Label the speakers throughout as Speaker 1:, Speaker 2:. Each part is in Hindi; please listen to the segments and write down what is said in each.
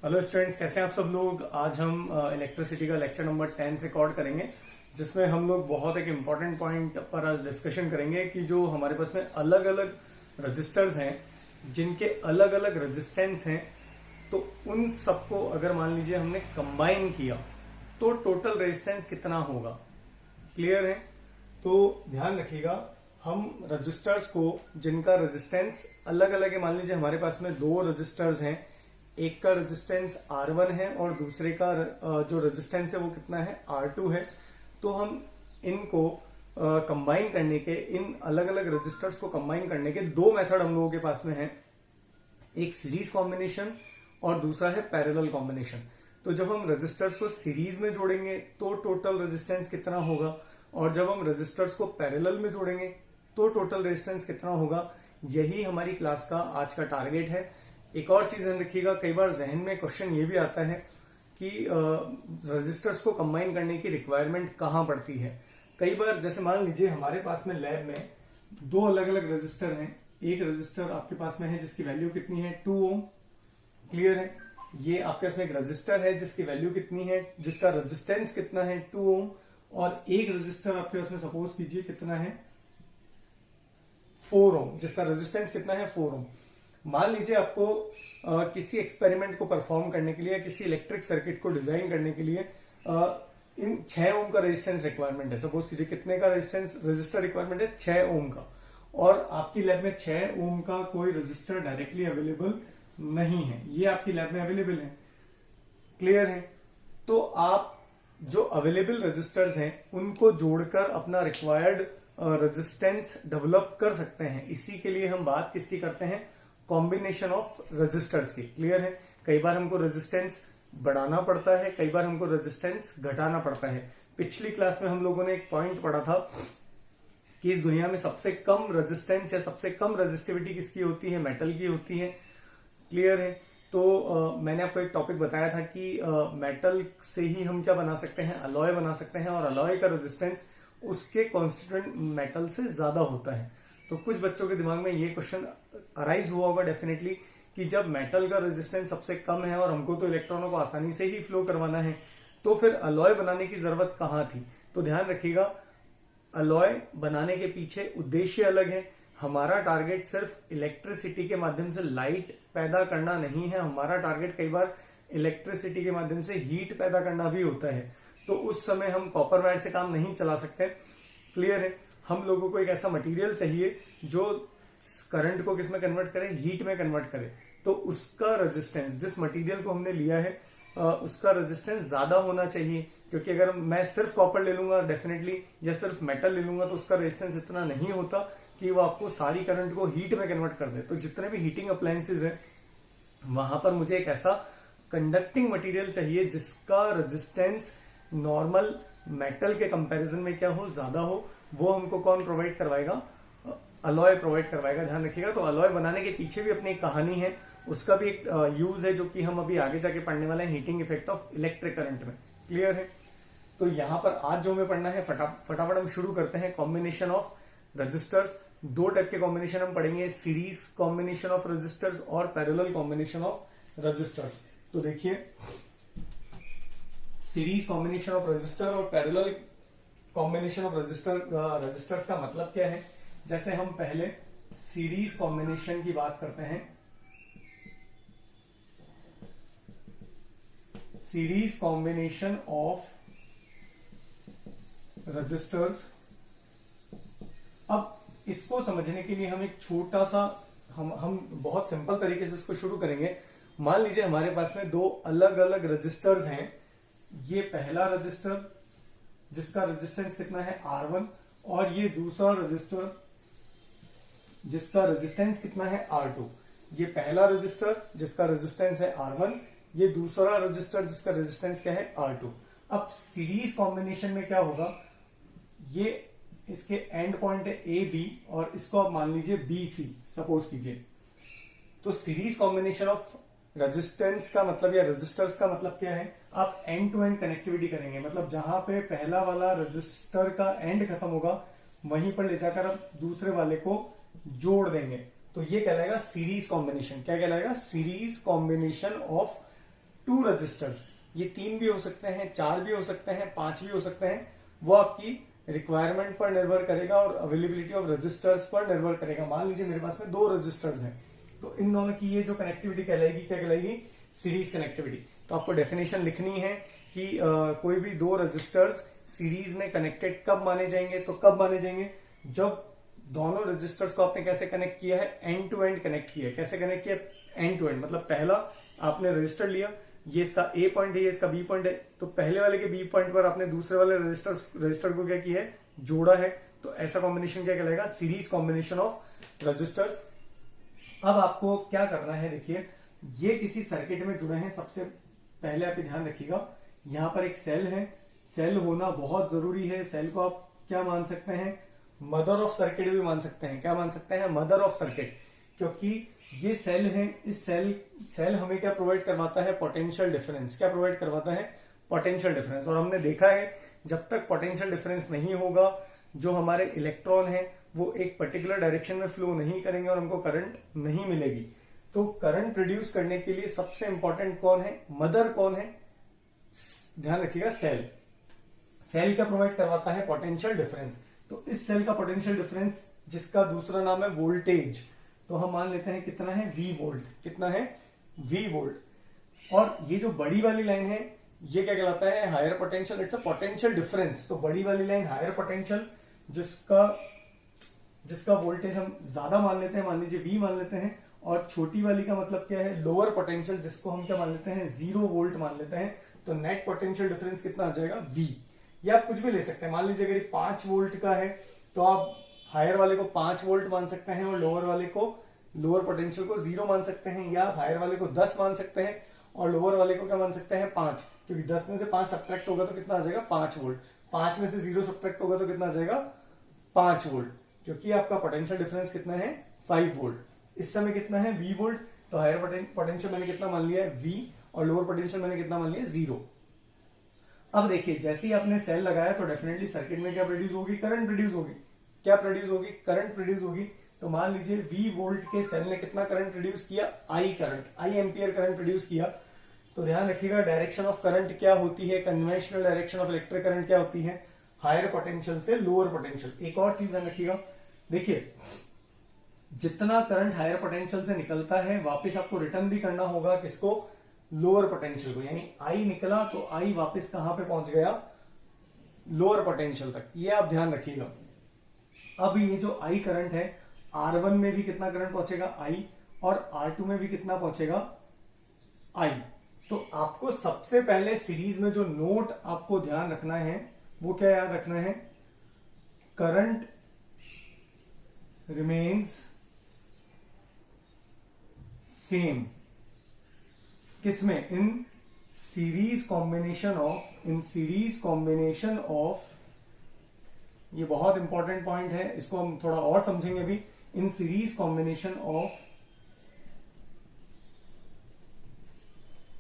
Speaker 1: हेलो स्टूडेंट्स, कैसे हैं आप सब लोग। आज हम इलेक्ट्रिसिटी का लेक्चर नंबर 10 रिकॉर्ड करेंगे, जिसमें हम लोग बहुत एक इम्पॉर्टेंट पॉइंट पर आज डिस्कशन करेंगे कि जो हमारे पास में अलग अलग रजिस्टर्स हैं जिनके अलग अलग रेजिस्टेंस हैं, तो उन सबको अगर मान लीजिए हमने कंबाइन किया तो टोटल रेजिस्टेंस कितना होगा। क्लियर है? तो ध्यान रखिएगा, हम रजिस्टर्स को जिनका रेजिस्टेंस अलग अलग है, मान लीजिए हमारे पास में दो रजिस्टर्स हैं, एक का रेजिस्टेंस R1 है और दूसरे का जो रेजिस्टेंस है वो कितना है, R2 है। तो हम इनको कंबाइन करने के, इन अलग अलग रजिस्टर्स को कंबाइन करने के दो मेथड हम लोगों के पास में है, एक सीरीज कॉम्बिनेशन और दूसरा है पैरेलल कॉम्बिनेशन। तो जब हम रजिस्टर्स को सीरीज में जोड़ेंगे तो टोटल रेजिस्टेंस कितना होगा, और जब हम रजिस्टर्स को पैरेलल में जोड़ेंगे तो टोटल रेजिस्टेंस कितना होगा, यही हमारी क्लास का आज का टारगेट है। एक और चीज ध्यान रखिएगा, कई बार जहन में क्वेश्चन ये भी आता है कि रजिस्टर्स को कंबाइन करने की रिक्वायरमेंट कहाँ पड़ती है। कई बार जैसे मान लीजिए हमारे पास में लैब में दो अलग अलग रजिस्टर हैं, एक रजिस्टर आपके पास में है जिसकी वैल्यू कितनी है, 2 ओम। क्लियर है? ये आपके पास में एक रजिस्टर है जिसकी वैल्यू कितनी है, जिसका रेजिस्टेंस कितना है, 2 ओम। और एक रजिस्टर आपके पास में सपोज कीजिए कितना है, 4 ओम, जिसका रेजिस्टेंस कितना है, 4 ओम। मान लीजिए आपको किसी एक्सपेरिमेंट को परफॉर्म करने के लिए या किसी इलेक्ट्रिक सर्किट को डिजाइन करने के लिए इन 6 ओम का रेजिस्टेंस रिक्वायरमेंट है। सपोज कीजिए कितने का रेजिस्टेंस रजिस्टर रिक्वायरमेंट है, 6 ओम का, और आपकी लैब में 6 ओम का कोई रजिस्टर डायरेक्टली अवेलेबल नहीं है, ये आपकी लैब में अवेलेबल है। क्लियर है? तो आप जो अवेलेबल रजिस्टर्स हैं उनको जोड़कर अपना रिक्वायर्ड रेजिस्टेंस डेवलप कर सकते हैं। इसी के लिए हम बात किसकी करते हैं, कॉम्बिनेशन ऑफ रेजिस्टर्स की। क्लियर है? कई बार हमको रेजिस्टेंस बढ़ाना पड़ता है, कई बार हमको रेजिस्टेंस घटाना पड़ता है। पिछली क्लास में हम लोगों ने एक पॉइंट पढ़ा था कि इस दुनिया में सबसे कम रेजिस्टेंस या सबसे कम रेजिस्टिविटी किसकी होती है, मेटल की होती है। क्लियर है? तो मैंने आपको एक टॉपिक बताया था कि मेटल से ही हम क्या बना सकते हैं, अलॉय बना सकते हैं, और अलॉय का रेजिस्टेंस उसके कॉन्स्टिट्यूएंट मेटल से ज्यादा होता है। तो कुछ बच्चों के दिमाग में ये क्वेश्चन अराइज हुआ होगा डेफिनेटली कि जब मेटल का रेजिस्टेंस सबसे कम है और हमको तो इलेक्ट्रॉनों को आसानी से ही फ्लो करवाना है, तो फिर अलॉय बनाने की जरूरत कहाँ थी। तो ध्यान रखिएगा, अलॉय बनाने के पीछे उद्देश्य अलग है। हमारा टारगेट सिर्फ इलेक्ट्रिसिटी के माध्यम से लाइट पैदा करना नहीं है, हमारा टारगेट कई बार इलेक्ट्रिसिटी के माध्यम से हीट पैदा करना भी होता है। तो उस समय हम कॉपर वायर से काम नहीं चला सकते। क्लियर है? हम लोगों को एक ऐसा मटेरियल चाहिए जो करंट को किस में कन्वर्ट करे, हीट में कन्वर्ट करे। तो उसका रेजिस्टेंस, जिस मटेरियल को हमने लिया है उसका रेजिस्टेंस ज्यादा होना चाहिए, क्योंकि अगर मैं सिर्फ कॉपर ले लूंगा डेफिनेटली, या सिर्फ मेटल ले लूंगा, तो उसका रेजिस्टेंस इतना नहीं होता कि वो आपको सारी करंट को हीट में कन्वर्ट कर दे। तो जितने भी हीटिंग अप्लायंसेज हैं वहां पर मुझे एक ऐसा कंडक्टिंग मटेरियल चाहिए जिसका रेजिस्टेंस नॉर्मल मेटल के कंपैरिजन में क्या हो, ज्यादा हो। वो हमको कौन प्रोवाइड करवाएगा, अलॉय प्रोवाइड करवाएगा। ध्यान रखिएगा, तो अलॉय बनाने के पीछे भी अपनी एक कहानी है, उसका भी एक यूज है जो कि हम अभी आगे जाके पढ़ने वाले हैं, heating effect of electric current में। क्लियर है? तो यहां पर आज जो हमें पढ़ना है, फटाफट हम शुरू करते हैं। कॉम्बिनेशन ऑफ रजिस्टर्स, दो टाइप के कॉम्बिनेशन हम पढ़ेंगे, सीरीज कॉम्बिनेशन ऑफ रजिस्टर्स और पैरेलल कॉम्बिनेशन ऑफ रजिस्टर्स। तो देखिए, सीरीज कॉम्बिनेशन ऑफ रजिस्टर और पैरेलल कॉम्बिनेशन ऑफ रजिस्टर्स का मतलब क्या है। जैसे हम पहले सीरीज कॉम्बिनेशन की बात करते हैं, सीरीज कॉम्बिनेशन ऑफ रजिस्टर्स। अब इसको समझने के लिए हम एक छोटा सा, हम बहुत सिंपल तरीके से इसको शुरू करेंगे। मान लीजिए हमारे पास में दो अलग अलग रजिस्टर्स हैं। ये पहला रजिस्टर जिसका रेजिस्टेंस कितना है, R1, और ये दूसरा रजिस्टर जिसका रेजिस्टेंस कितना है, R2। ये पहला रजिस्टर जिसका रेजिस्टेंस है R1, ये दूसरा रजिस्टर जिसका रेजिस्टेंस क्या है, R2। अब सीरीज कॉम्बिनेशन में क्या होगा, ये इसके एंड पॉइंट है ए बी, और इसको आप मान लीजिए BC सपोज कीजिए। तो सीरीज कॉम्बिनेशन ऑफ रेजिस्टेंस का मतलब या रेजिस्टर्स का मतलब क्या है, आप एंड टू एंड कनेक्टिविटी करेंगे। मतलब जहां पे पहला वाला रजिस्टर का एंड खत्म होगा वहीं पर ले जाकर आप दूसरे वाले को जोड़ देंगे। तो ये कहलाएगा सीरीज कॉम्बिनेशन। क्या कहलाएगा, सीरीज कॉम्बिनेशन ऑफ 2 रजिस्टर्स, ये 3 भी हो सकते हैं, 4 भी हो सकते हैं, 5 भी हो सकते हैं, वो आपकी रिक्वायरमेंट पर निर्भर करेगा और अवेलेबिलिटी ऑफ रजिस्टर्स पर निर्भर करेगा। मान लीजिए मेरे पास में 2 रजिस्टर्स हैं, तो इन दोनों की ये जो कनेक्टिविटी कहलाएगी, क्या कहलाएगी? Series connectivity. तो आपको डेफिनेशन लिखनी है कि कोई भी 2 रजिस्टर्स सीरीज में कनेक्टेड कब माने जाएंगे? तो कब माने जाएंगे? जब दोनों रजिस्टर्स को आपने कैसे कनेक्ट किया है? एंड टू एंड कनेक्ट किया है। कैसे कनेक्ट किया? एंड टू एंड, मतलब पहला आपने रजिस्टर लिया, ये इसका ए पॉइंट है, ये इसका बी पॉइंट है, तो पहले वाले के बी पॉइंट पर आपने दूसरे वाले रजिस्टर को क्या किया है? जोड़ा है। तो ऐसा कॉम्बिनेशन क्या कहलाएगा? Series combination of resistors. अब आपको क्या करना है, देखिए ये किसी सर्किट में जुड़े हैं। सबसे पहले आप ध्यान रखिएगा, यहां पर एक सेल है, सेल होना बहुत जरूरी है। सेल को आप क्या मान सकते हैं? मदर ऑफ सर्किट भी मान सकते हैं। क्या मान सकते हैं? मदर ऑफ सर्किट, क्योंकि ये सेल है। इस सेल हमें क्या प्रोवाइड करवाता है? Potential difference. क्या प्रोवाइड करवाता है? Potential difference. और हमने देखा है जब तक पोटेंशियल डिफरेंस नहीं होगा, जो हमारे इलेक्ट्रॉन है वो एक पर्टिकुलर डायरेक्शन में फ्लो नहीं करेंगे और हमको करंट नहीं मिलेगी। तो करंट प्रोड्यूस करने के लिए सबसे इंपॉर्टेंट कौन है? मदर कौन है? ध्यान रखिएगा, सेल। सेल क्या प्रोवाइड करवाता है? Potential difference. तो इस सेल का पोटेंशियल डिफरेंस, जिसका दूसरा नाम है वोल्टेज, तो हम मान लेते हैं कितना है? V volt. कितना है? V volt. और ये जो बड़ी वाली लाइन है, ये क्या कहलाता है? Higher potential. It's a potential difference. तो बड़ी वाली लाइन हायर पोटेंशियल, जिसका वोल्टेज हम ज्यादा मान लेते हैं, मान लीजिए V मान लेते हैं। और छोटी वाली का मतलब क्या है? लोअर पोटेंशियल, जिसको हम क्या मान लेते हैं? 0 वोल्ट मान लेते हैं। तो नेट पोटेंशियल डिफरेंस कितना आ जाएगा? V। या आप कुछ भी ले सकते हैं। मान लीजिए अगर 5 वोल्ट का है, तो आप हायर वाले को 5 वोल्ट मान सकते हैं और लोअर वाले को, लोअर पोटेंशियल को 0 मान सकते हैं। या आप हायर वाले को 10 मान सकते हैं और लोअर वाले को क्या मान सकते हैं? 5, क्योंकि 10 में से 5 सब्ट्रैक्ट होगा तो कितना आ जाएगा? 5 वोल्ट। 5 में से 0 सब्ट्रैक्ट होगा तो कितना आ जाएगा? 5 वोल्ट। क्योंकि आपका पोटेंशियल डिफरेंस कितना है? 5 वोल्ट। इस समय कितना है? V volt. तो हायर पोटेंशियल मैंने कितना मान लिया है? V। और लोअर पोटेंशियल मैंने कितना मान लिया? 0। अब देखिए, जैसे ही आपने सेल लगाया तो डेफिनेटली सर्किट में क्या प्रोड्यूस होगी? करंट प्रोड्यूस होगी। क्या प्रोड्यूस होगी? करंट प्रोड्यूस होगी। तो मान लीजिए V वोल्ट के सेल ने कितना करंट प्रोड्यूस किया? I current, I ampere current produce किया। तो ध्यान रखिएगा, डायरेक्शन ऑफ करंट क्या होती है? Conventional direction of electric current क्या होती है? हायर पोटेंशियल से लोअर पोटेंशियल। एक और चीज ध्यान रखिएगा, देखिए जितना करंट हायर पोटेंशियल से निकलता है, वापस आपको रिटर्न भी करना होगा किसको? लोअर पोटेंशियल को। यानी I निकला तो I वापस कहां पे पहुंच गया? लोअर पोटेंशियल तक। ये आप ध्यान रखिएगा। अब ये जो I करंट है, R1 में भी कितना करंट पहुंचेगा? I। और R2 में भी कितना पहुंचेगा? I। तो आपको सबसे पहले सीरीज में जो नोट आपको ध्यान रखना है, वो क्या याद रखना है? Current remains same. किसमें? इन सीरीज कॉम्बिनेशन ऑफ, ये बहुत इंपॉर्टेंट पॉइंट है, इसको हम थोड़ा और समझेंगे अभी। In series combination of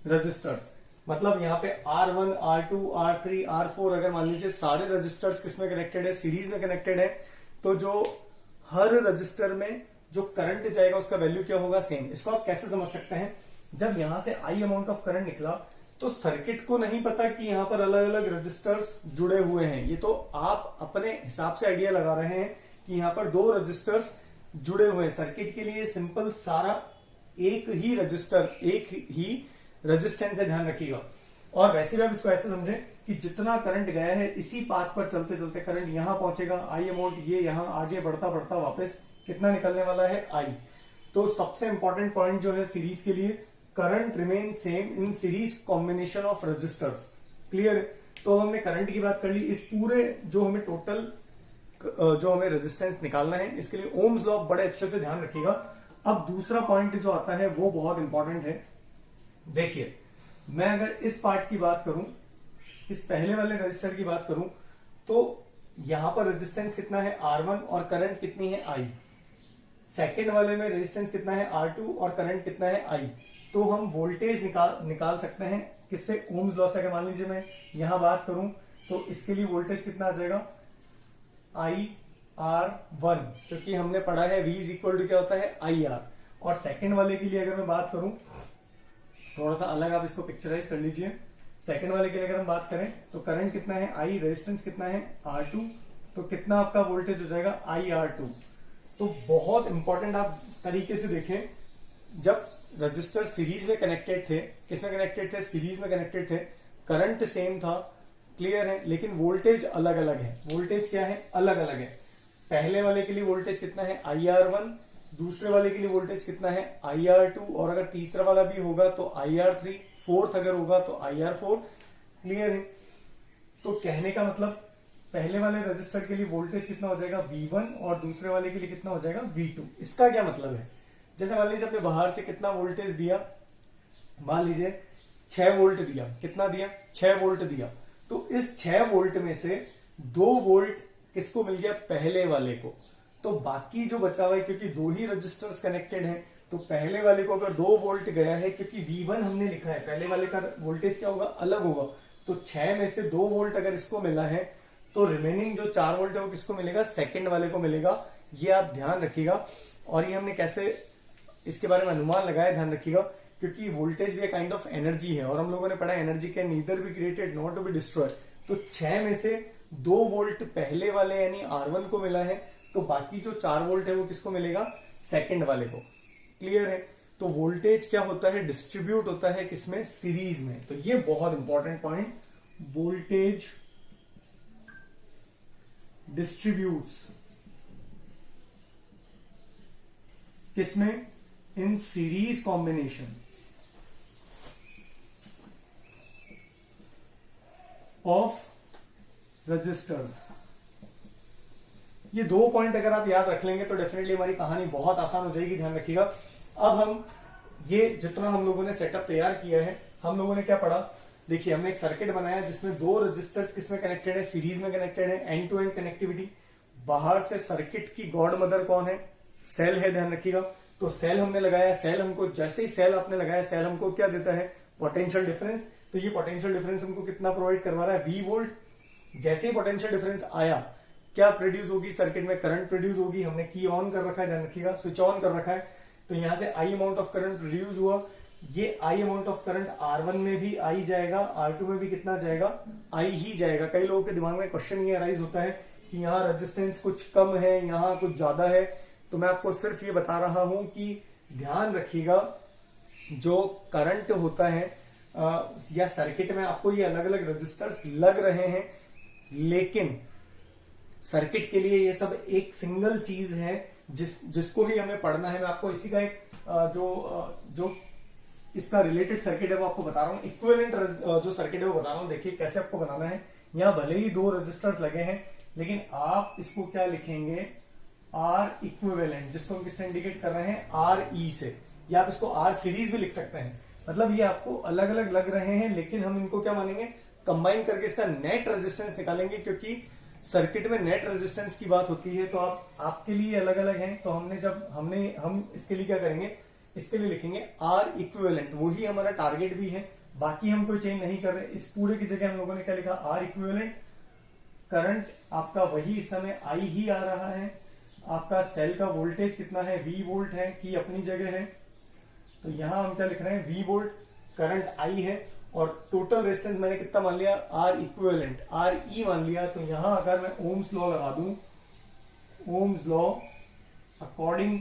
Speaker 1: resistors, मतलब यहां पे R1, R2, R3, R4 अगर मान लीजिए सारे रजिस्टर्स किसमें कनेक्टेड है? सीरीज में कनेक्टेड है। तो जो हर रजिस्टर में जो करंट जाएगा उसका वैल्यू क्या होगा? सेम। इसको आप कैसे समझ सकते हैं? जब यहां से I अमाउंट ऑफ करंट निकला, तो सर्किट को नहीं पता कि यहां पर अलग अलग रजिस्टर्स जुड़े हुए हैं। ये तो आप अपने हिसाब से आइडिया लगा रहे हैं कि यहां पर 2 रजिस्टर्स जुड़े हुए हैं। सर्किट के लिए सिंपल सारा एक ही रजिस्टर, एक ही रेजिस्टेंस है, ध्यान रखिएगा। और वैसे भी आप इसको ऐसे समझें कि जितना करंट गया है, इसी पाथ पर चलते चलते करंट यहां पहुंचेगा। I अमाउंट ये यहां आगे बढ़ता बढ़ता वापस कितना निकलने वाला है? I। तो सबसे इंपॉर्टेंट पॉइंट जो है सीरीज के लिए, current remain same in series combination of resistors. Clear? तो हमने करंट की बात कर ली। इस पूरे जो हमें टोटल जो हमें रेजिस्टेंस निकालना है, इसके लिए ओम्स लॉ बड़े अच्छे से ध्यान रखिएगा। अब दूसरा पॉइंट जो आता है वो बहुत इंपॉर्टेंट है। देखिए, मैं अगर इस पार्ट की बात करूं, इस पहले वाले रजिस्टर की बात करूं, तो यहां पर रेजिस्टेंस कितना है? R1 और करंट कितनी है? I। सेकेंड वाले में रेजिस्टेंस कितना है? R2 और करंट कितना है? I। तो हम वोल्टेज निकाल सकते हैं किससे? ओम्स लॉ से। अगर मान लीजिए मैं यहां बात करूं, तो इसके लिए वोल्टेज कितना आ जाएगा? IR1, क्योंकि हमने पढ़ा है V इज इक्वल टू क्या होता है? IR। और सेकेंड वाले के लिए अगर मैं बात करूं, थोड़ा सा अलग आप इसको पिक्चराइज कर लीजिए। सेकंड वाले के लिए अगर हम बात करें तो करंट कितना है आई, रेजिस्टेंस कितना है R2, तो कितना आपका वोल्टेज हो जाएगा IR2। तो बहुत इंपॉर्टेंट आप तरीके से देखें, जब रजिस्टर सीरीज में कनेक्टेड थे, किसमें कनेक्टेड थे, सीरीज में कनेक्टेड थे, करंट सेम था, क्लियर है, लेकिन वोल्टेज अलग अलग है। वोल्टेज क्या है, अलग अलग है। पहले वाले के लिए वोल्टेज कितना है IR1, दूसरे वाले के लिए वोल्टेज कितना है IR2, और अगर तीसरा वाला भी होगा तो IR3, फोर्थ अगर होगा तो IR4, क्लियर है। तो कहने का मतलब पहले वाले रजिस्टर के लिए वोल्टेज कितना हो जाएगा V1 और दूसरे वाले के लिए कितना हो जाएगा V2। इसका क्या मतलब है, जैसे मान लीजिए आपने बाहर से कितना वोल्टेज दिया, मान लीजिए 6 वोल्ट दिया, कितना दिया 6 वोल्ट दिया, तो इस 6 वोल्ट में से 2 वोल्ट किसको मिल गया, पहले वाले को। तो बाकी जो बचा हुआ है, क्योंकि 2 ही रजिस्टर्स कनेक्टेड हैं, तो पहले वाले को अगर 2 वोल्ट गया है, क्योंकि V1 हमने लिखा है, पहले वाले का वोल्टेज क्या होगा, अलग होगा, तो 6 में से 2 वोल्ट अगर इसको मिला है तो रिमेनिंग जो 4 वोल्ट है वो किसको मिलेगा, सेकंड वाले को मिलेगा। ये आप ध्यान रखिएगा। और ये हमने कैसे इसके बारे में अनुमान लगाया, ध्यान रखिएगा, क्योंकि वोल्टेज भी एक काइंड ऑफ एनर्जी है, और हम लोगों ने पढ़ा energy can neither be created not to be destroyed. तो 6 में से 2 वोल्ट पहले वाले यानी R1 को मिला है, तो बाकी जो 4 वोल्ट है वो किसको मिलेगा, सेकंड वाले को, क्लियर है। तो वोल्टेज क्या होता है, डिस्ट्रीब्यूट होता है किसमें, सीरीज में। तो ये बहुत इंपॉर्टेंट पॉइंट, वोल्टेज डिस्ट्रीब्यूट्स किसमें, in series combination of resistors. ये 2 पॉइंट अगर आप याद रख लेंगे तो डेफिनेटली हमारी कहानी बहुत आसान हो जाएगी, ध्यान रखिएगा। अब हम ये जितना हम लोगों ने सेटअप तैयार किया है, हम लोगों ने क्या पढ़ा, देखिए हमने एक सर्किट बनाया जिसमें 2 रजिस्टर्स किसमें कनेक्टेड है, सीरीज में कनेक्टेड है, एंड टू एंड कनेक्टिविटी। बाहर से सर्किट की गॉड मदर कौन है, सेल है, ध्यान रखिएगा। तो सेल हमने लगाया, सेल हमको, जैसे ही सेल आपने लगाया, सेल हमको क्या देता है, पोटेंशियल डिफरेंस। तो ये पोटेंशियल डिफरेंस हमको कितना प्रोवाइड करवा रहा है, V वोल्ट। जैसे ही पोटेंशियल डिफरेंस आया, क्या प्रोड्यूस होगी, सर्किट में करंट प्रोड्यूस होगी। हमने की ऑन कर रखा है, ध्यान रखिएगा, स्विच ऑन कर रखा है, तो यहां से I amount of current produce हुआ। ये I amount of current R1 में भी I जाएगा, R2 में भी कितना जाएगा, I ही जाएगा। कई लोगों के दिमाग में क्वेश्चन ये अराइज होता है कि यहाँ रेजिस्टेंस कुछ कम है, यहाँ कुछ ज्यादा है। तो मैं आपको सिर्फ ये बता रहा हूं कि ध्यान रखिएगा, जो करंट होता है या सर्किट में आपको ये अलग अलग रजिस्टर्स लग रहे हैं, लेकिन सर्किट के लिए ये सब एक सिंगल चीज है जिसको ही हमें पढ़ना है। मैं आपको इसी का एक जो इसका रिलेटेड सर्किट है वो आपको बता रहा हूँ, इक्विवेलेंट जो सर्किट है वो बता रहा हूँ। देखिए कैसे आपको बनाना है। यहाँ भले ही 2 रजिस्टर्स लगे हैं, लेकिन आप इसको क्या लिखेंगे, R इक्विवेलेंट, जिसको हम किससे इंडिकेट कर रहे हैं, RE से, या आप इसको R सीरीज भी लिख सकते हैं। मतलब ये आपको अलग अलग लग रहे हैं, लेकिन हम इनको क्या मानेंगे, कंबाइन करके इसका नेट रेजिस्टेंस निकालेंगे, क्योंकि सर्किट में नेट रेजिस्टेंस की बात होती है। तो आपके लिए अलग अलग है। तो हम इसके लिए क्या करेंगे, इसके लिए लिखेंगे R इक्विवेलेंट, वही हमारा टारगेट भी है, बाकी हम कोई चेंज नहीं कर रहे। इस पूरे की जगह हम लोगों ने क्या लिखा, R इक्विवेलेंट। करंट आपका वही इस समय I ही आ रहा है। आपका सेल का वोल्टेज कितना है, V वोल्ट है, की अपनी जगह है। तो यहां हम क्या लिख रहे हैं, V वोल्ट, करंट I है, और टोटल रेजिस्टेंस मैंने कितना मान लिया, R इक्विवेलेंट, RE मान लिया। तो यहां अगर मैं ओम्स लॉ लगा दूं, Ohm's law according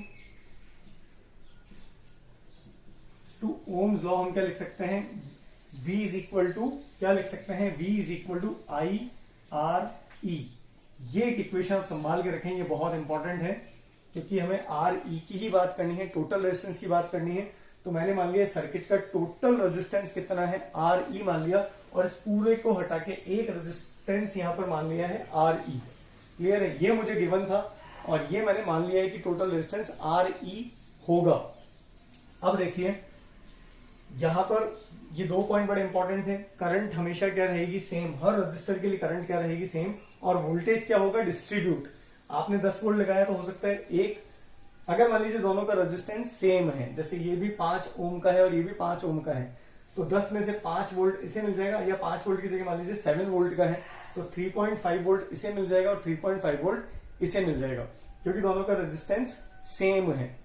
Speaker 1: to Ohm's law हम क्या लिख सकते हैं, V इज इक्वल टू, क्या लिख सकते हैं, V is equal to IRE। ये एक इक्वेशन आप संभाल के रखें, ये बहुत इंपॉर्टेंट है, क्योंकि हमें RE की ही बात करनी है, टोटल रेजिस्टेंस की बात करनी है। तो मैंने मान लिया सर्किट का टोटल रेजिस्टेंस कितना है, RE मान लिया, और इस पूरे को हटा के एक रेजिस्टेंस यहां पर मान लिया है RE। क्लियर है, ये मुझे गिवन था, और ये मैंने मान लिया है कि टोटल रेजिस्टेंस RE होगा। अब देखिए यहां पर ये 2 पॉइंट बड़े इंपॉर्टेंट है। करंट हमेशा क्या रहेगी, सेम, हर रजिस्टर के लिए करंट क्या रहेगी, सेम, और वोल्टेज क्या होगा, डिस्ट्रीब्यूट। आपने 10 वोल्ट लगाया तो हो सकता है एक, अगर मान लीजिए दोनों का रेजिस्टेंस सेम है, जैसे ये भी 5 ओम का है और ये भी 5 ओम का है, तो 10 में से 5 वोल्ट इसे मिल जाएगा, या 5 वोल्ट की जगह मान लीजिए 7 वोल्ट का है, तो 3.5 वोल्ट इसे मिल जाएगा और 3.5 वोल्ट इसे मिल जाएगा, क्योंकि दोनों का रेजिस्टेंस सेम है।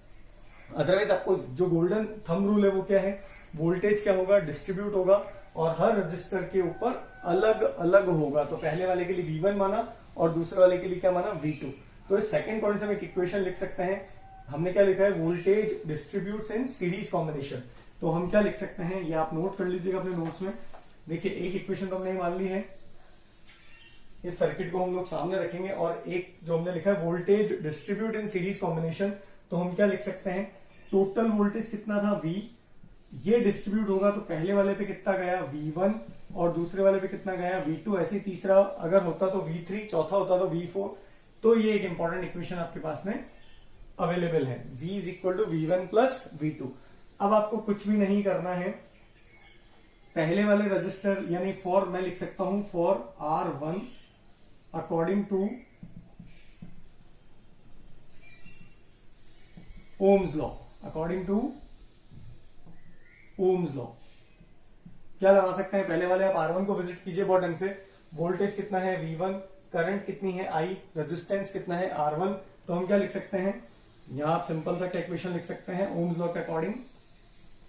Speaker 1: अदरवाइज आपको जो गोल्डन थंब रूल है वो क्या है, वोल्टेज क्या होगा, डिस्ट्रीब्यूट होगा और हर रजिस्टर के ऊपर अलग अलग होगा। तो पहले वाले के लिए V1 माना और दूसरे वाले के लिए क्या माना, V2। तो इस सेकंड पॉइंट से हम एक इक्वेशन लिख सकते हैं। हमने क्या लिखा है, वोल्टेज डिस्ट्रीब्यूट्स इन सीरीज कॉम्बिनेशन। तो हम क्या लिख सकते हैं, ये आप नोट कर लीजिएगा अपने नोट्स में। देखिए एक इक्वेशन तो हमने मान ली है, इस सर्किट को हम लोग सामने रखेंगे और एक जो हमने लिखा है वोल्टेज डिस्ट्रीब्यूट इन सीरीज कॉम्बिनेशन, तो हम क्या लिख सकते हैं, टोटल वोल्टेज कितना था V, ये डिस्ट्रीब्यूट होगा तो पहले वाले पे कितना गया V1 और दूसरे वाले पे कितना गया V2, ऐसे तीसरा अगर होता तो V3, चौथा होता तो V4। तो ये एक इंपॉर्टेंट इक्वेशन आपके पास में अवेलेबल है, V is equal to V1 plus V2। अब आपको कुछ भी नहीं करना है, पहले वाले रजिस्टर यानी फॉर मैं लिख सकता हूं for R1 according to Ohm's law, according to Ohm's law क्या लगा सकते हैं, पहले वाले आप R1 को विजिट कीजिए बहुत ढंग से। वोल्टेज कितना है V1, करंट कितनी है I, रेजिस्टेंस कितना है R1। तो हम क्या लिख सकते हैं, यहां आप सिंपल सा इक्वेशन लिख सकते हैं ओम्स लॉ के according,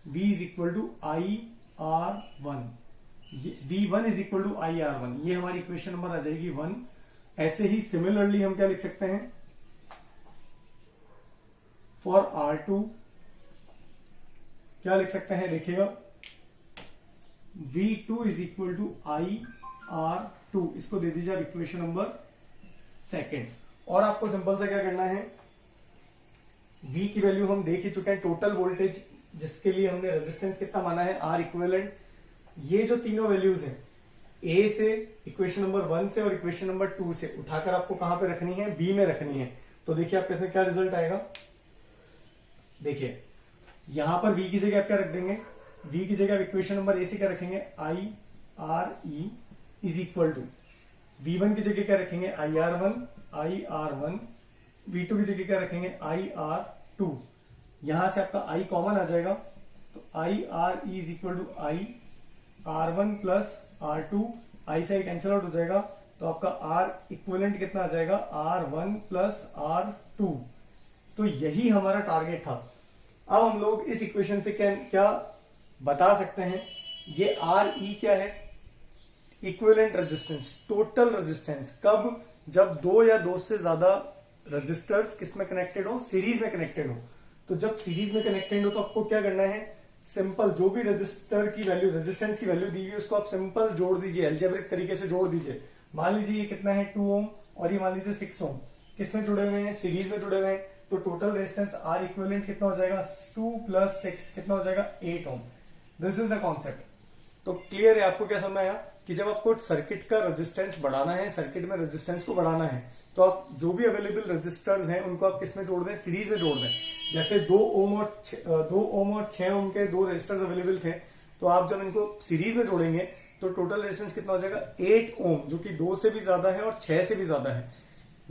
Speaker 1: V is equal to IR1, V1 is equal to IR1। ये हमारी इक्वेशन नंबर आ जाएगी 1। ऐसे ही सिमिलरली हम क्या लिख सकते हैं, फॉर R2 क्या लिख सकते हैं, देखिएगा V2 is equal to IR2। इसको दे दीजिए आप इक्वेशन नंबर 2। और आपको सिंपल सा क्या करना है, V की वैल्यू हम देख ही चुके हैं, टोटल वोल्टेज जिसके लिए हमने रेजिस्टेंस कितना माना है R इक्विवेलेंट। ये जो तीनों वैल्यूज हैं A से, इक्वेशन नंबर 1 से और इक्वेशन नंबर 2 से उठाकर आपको कहां पे रखनी है, B में रखनी है। तो देखिए आपके इसमें क्या रिजल्ट आएगा, देखिए यहां पर V की जगह आप क्या रख देंगे, V की जगह इक्वेशन नंबर A से क्या रखेंगे, IRE is equal to V1 की जगह क्या रखेंगे, IR1, V2 की जगह क्या रखेंगे, IR2। यहां से आपका I कॉमन आ जाएगा तो IRE is equal to IR1 plus R2, I से कैंसिल आउट हो जाएगा तो आपका R इक्विवेलेंट कितना आ जाएगा, R1 प्लस R2। तो यही हमारा टारगेट था। अब हम लोग इस इक्वेशन से क्या बता सकते हैं, ये RE क्या है, इक्विवेलेंट रेजिस्टेंस, टोटल रेजिस्टेंस। कब, जब दो या दो से ज्यादा रजिस्टर्स किस में कनेक्टेड हो, सीरीज में कनेक्टेड हो। तो जब सीरीज में कनेक्टेड हो तो आपको क्या करना है, सिंपल जो भी रजिस्टर की वैल्यू, रेजिस्टेंस की वैल्यू दी हुई है उसको आप सिंपल जोड़ दीजिए, अलजेब्रिक तरीके से जोड़ दीजिए। मान लीजिए ये कितना है 2 ओम और ये मान लीजिए 6 ओम, किसमें जुड़े हुए हैं, सीरीज में जुड़े हुए हैं। तो टोटल रेजिस्टेंस R इक्विवेलेंट कितना हो जाएगा, 2 प्लस 6 कितना हो जाएगा, 8 ohm. This is the concept. तो क्लियर है, आपको क्या समझ आया कि जब आपको सर्किट का रेजिस्टेंस बढ़ाना है, सर्किट में रेजिस्टेंस को बढ़ाना है, तो आप जो भी अवेलेबल रेजिस्टर्स हैं उनको आप किस में जोड़ दें, सीरीज में जोड़ दें। जैसे 2 ओम और 6 ओम के दो रेजिस्टर्स अवेलेबल थे, तो आप जब इनको सीरीज में जोड़ेंगे तो टोटल रेजिस्टेंस कितना हो जाएगा, 8 ओम, जो कि 2 से भी ज्यादा है और 6 से भी ज्यादा है।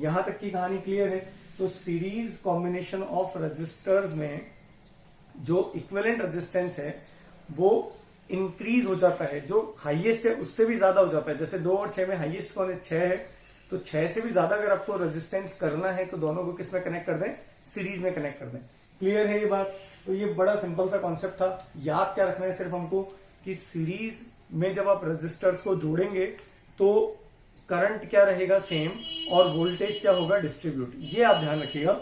Speaker 1: यहां तक की कहानी क्लियर है। तो सीरीज कॉम्बिनेशन ऑफ रेजिस्टर्स में जो इक्विवेलेंट रेजिस्टेंस है वो इंक्रीज हो जाता है, जो हाईएस्ट है उससे भी ज्यादा हो जाता है। जैसे 2 और 6 में हाईएस्ट कौन है, 6 है, तो 6 से भी ज्यादा अगर आपको रेजिस्टेंस करना है तो दोनों को किस में कनेक्ट कर दें, सीरीज में कनेक्ट कर दें। क्लियर है ये बात। तो ये बड़ा सिंपल सा कॉन्सेप्ट था। याद क्या रखना है सिर्फ हमको कि सीरीज में जब आप रेजिस्टर्स को जोड़ेंगे तो करंट क्या रहेगा, सेम, और वोल्टेज क्या होगा, डिस्ट्रीब्यूट। ये आप ध्यान रखिएगा।